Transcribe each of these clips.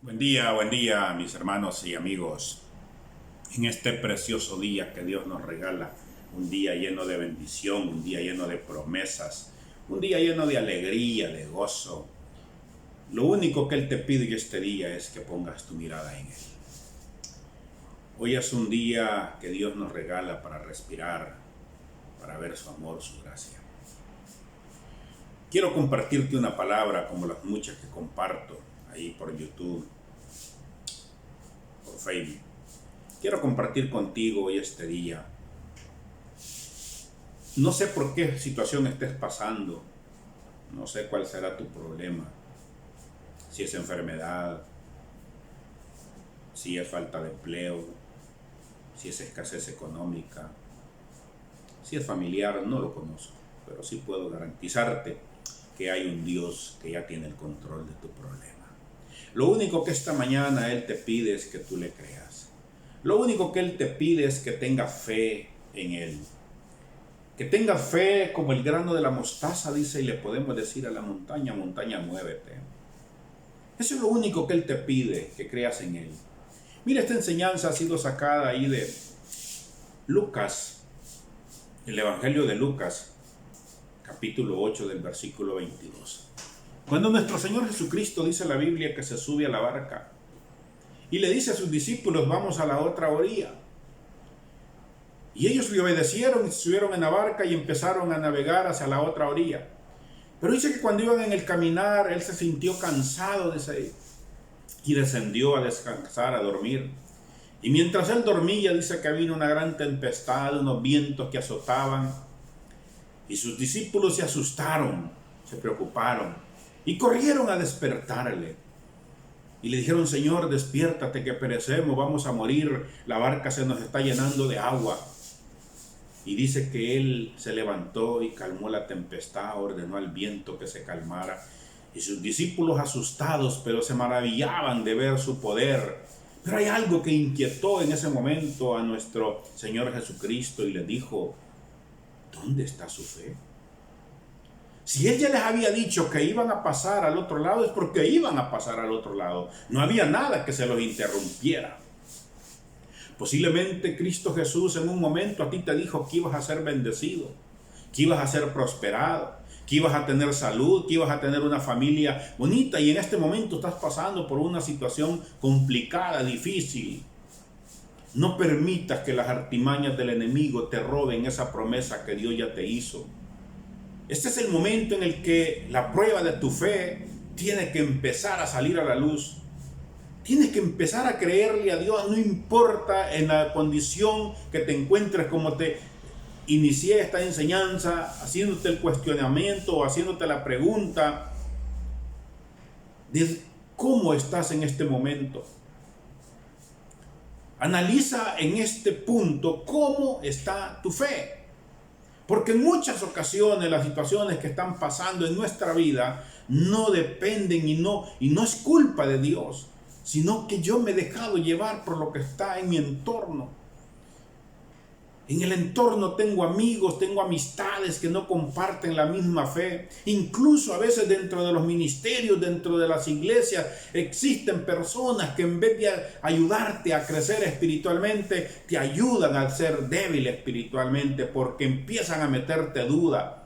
Buen día, mis hermanos y amigos. En este precioso día que Dios nos regala, un día lleno de bendición, un día lleno de promesas, un día lleno de alegría, de gozo. Lo único que Él te pide este día es que pongas tu mirada en Él. Hoy es un día que Dios nos regala para respirar, para ver su amor, su gracia. Quiero compartirte una palabra como las muchas que comparto ahí por YouTube, por Facebook. Quiero compartir contigo hoy este día. No sé por qué situación estés pasando, no sé cuál será tu problema, si es enfermedad, si es falta de empleo, si es escasez económica, si es familiar, no lo conozco, pero sí puedo garantizarte que hay un Dios que ya tiene el control de tu problema. Lo único que esta mañana Él te pide es que tú le creas. Lo único que Él te pide es que tengas fe en Él. Que tengas fe como el grano de la mostaza, dice, y le podemos decir a la montaña, montaña, muévete. Eso es lo único que Él te pide, que creas en Él. Mira, esta enseñanza ha sido sacada ahí de Lucas, el Evangelio de Lucas, capítulo 8 del versículo 22. Cuando nuestro Señor Jesucristo, dice la Biblia, que se sube a la barca y le dice a sus discípulos, vamos a la otra orilla. Y ellos le obedecieron y se subieron en la barca y empezaron a navegar hacia la otra orilla. Pero dice que cuando iban en el caminar, Él se sintió cansado, dice, y descendió a descansar, a dormir. Y mientras Él dormía, dice que vino una gran tempestad, unos vientos que azotaban. Y sus discípulos se asustaron, se preocuparon y corrieron a despertarle. Y le dijeron, Señor, despiértate que perecemos, vamos a morir, la barca se nos está llenando de agua. Y dice que Él se levantó y calmó la tempestad, ordenó al viento que se calmara. Y sus discípulos asustados, pero se maravillaban de ver su poder. Pero hay algo que inquietó en ese momento a nuestro Señor Jesucristo y le dijo, ¿dónde está su fe? Si Él ya les había dicho que iban a pasar al otro lado, es porque iban a pasar al otro lado. No había nada que se los interrumpiera. Posiblemente Cristo Jesús en un momento a ti te dijo que ibas a ser bendecido, que ibas a ser prosperado, que ibas a tener salud, que ibas a tener una familia bonita, y en este momento estás pasando por una situación complicada, difícil. No permitas que las artimañas del enemigo te roben esa promesa que Dios ya te hizo. Este es el momento en el que la prueba de tu fe tiene que empezar a salir a la luz. Tienes que empezar a creerle a Dios, no importa en la condición que te encuentres, como te inicié esta enseñanza, haciéndote el cuestionamiento o haciéndote la pregunta de cómo estás en este momento. Analiza en este punto cómo está tu fe. Porque en muchas ocasiones las situaciones que están pasando en nuestra vida no dependen y no es culpa de Dios, sino que yo me he dejado llevar por lo que está en mi entorno. En el entorno tengo amigos, tengo amistades que no comparten la misma fe. Incluso a veces dentro de los ministerios, dentro de las iglesias, existen personas que en vez de ayudarte a crecer espiritualmente, te ayudan a ser débil espiritualmente porque empiezan a meterte duda.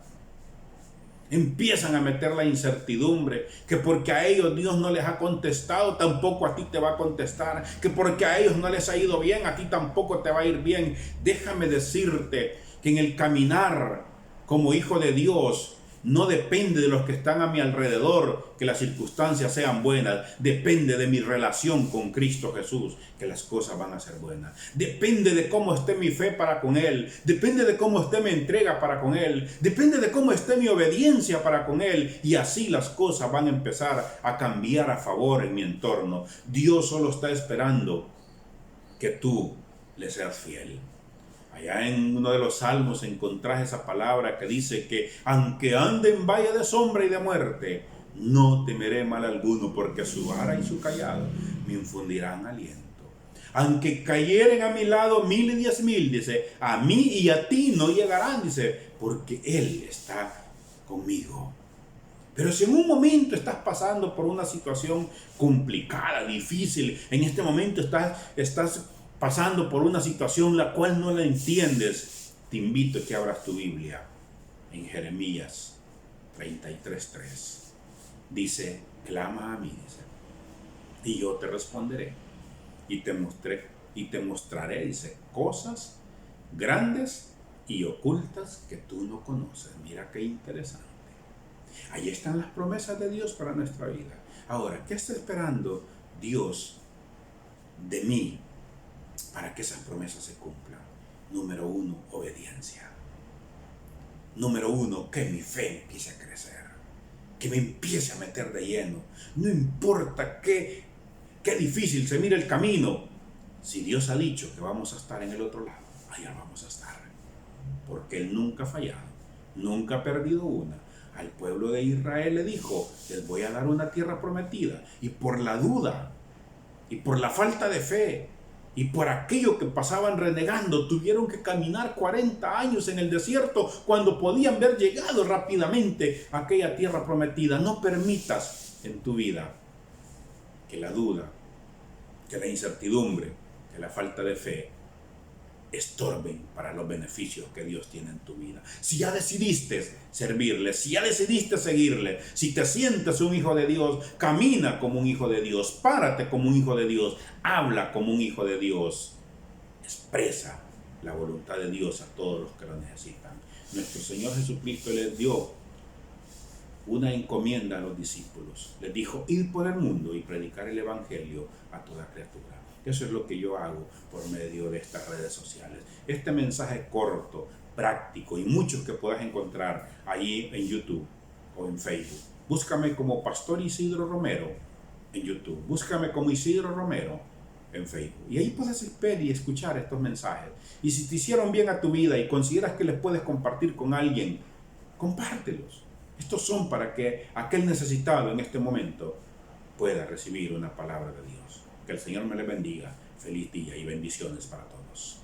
Empiezan a meter la incertidumbre, que porque a ellos Dios no les ha contestado, tampoco a ti te va a contestar, que porque a ellos no les ha ido bien, a ti tampoco te va a ir bien. Déjame decirte que en el caminar como hijo de Dios, no depende de los que están a mi alrededor que las circunstancias sean buenas. Depende de mi relación con Cristo Jesús que las cosas van a ser buenas. Depende de cómo esté mi fe para con Él. Depende de cómo esté mi entrega para con Él. Depende de cómo esté mi obediencia para con Él. Y así las cosas van a empezar a cambiar a favor en mi entorno. Dios solo está esperando que tú le seas fiel. Allá en uno de los salmos encontrás esa palabra que dice que aunque ande en valle de sombra y de muerte, no temeré mal alguno, porque su vara y su cayado me infundirán aliento. Aunque cayeren a mi lado 1000 y 10,000, dice, a mí y a ti no llegarán, dice, porque Él está conmigo. Pero si en un momento estás pasando por una situación complicada, difícil, en este momento estás pasando por una situación la cual no la entiendes, te invito a que abras tu Biblia en Jeremías 33:3. Dice, clama a mí, dice, y yo te responderé y te mostraré, dice, cosas grandes y ocultas que tú no conoces. Mira qué interesante. Ahí están las promesas de Dios para nuestra vida. Ahora, ¿qué está esperando Dios de mí para que esas promesas se cumplan? Número 1, obediencia. Número 1, que mi fe empiece a crecer, que me empiece a meter de lleno. No importa qué difícil se mire el camino. Si Dios ha dicho que vamos a estar en el otro lado, allá vamos a estar. Porque Él nunca ha fallado, nunca ha perdido una. Al pueblo de Israel le dijo, les voy a dar una tierra prometida. Y por la duda, y por la falta de fe, y por aquello que pasaban renegando, tuvieron que caminar 40 años en el desierto cuando podían haber llegado rápidamente a aquella tierra prometida. No permitas en tu vida que la duda, que la incertidumbre, que la falta de fe estorben para los beneficios que Dios tiene en tu vida. Si ya decidiste servirle, si ya decidiste seguirle, si te sientes un hijo de Dios, camina como un hijo de Dios, párate como un hijo de Dios, habla como un hijo de Dios, expresa la voluntad de Dios a todos los que lo necesitan. Nuestro Señor Jesucristo les dio una encomienda a los discípulos. Les dijo, ir por el mundo y predicar el evangelio a toda criatura. Eso es lo que yo hago por medio de estas redes sociales. Este mensaje corto, práctico y muchos que puedas encontrar ahí en YouTube o en Facebook. Búscame como Pastor Isidro Romero en YouTube. Búscame como Isidro Romero en Facebook. Y ahí puedes ver y escuchar estos mensajes. Y si te hicieron bien a tu vida y consideras que les puedes compartir con alguien, compártelos. Estos son para que aquel necesitado en este momento pueda recibir una palabra de Dios. Que el Señor me le bendiga. Feliz día y bendiciones para todos.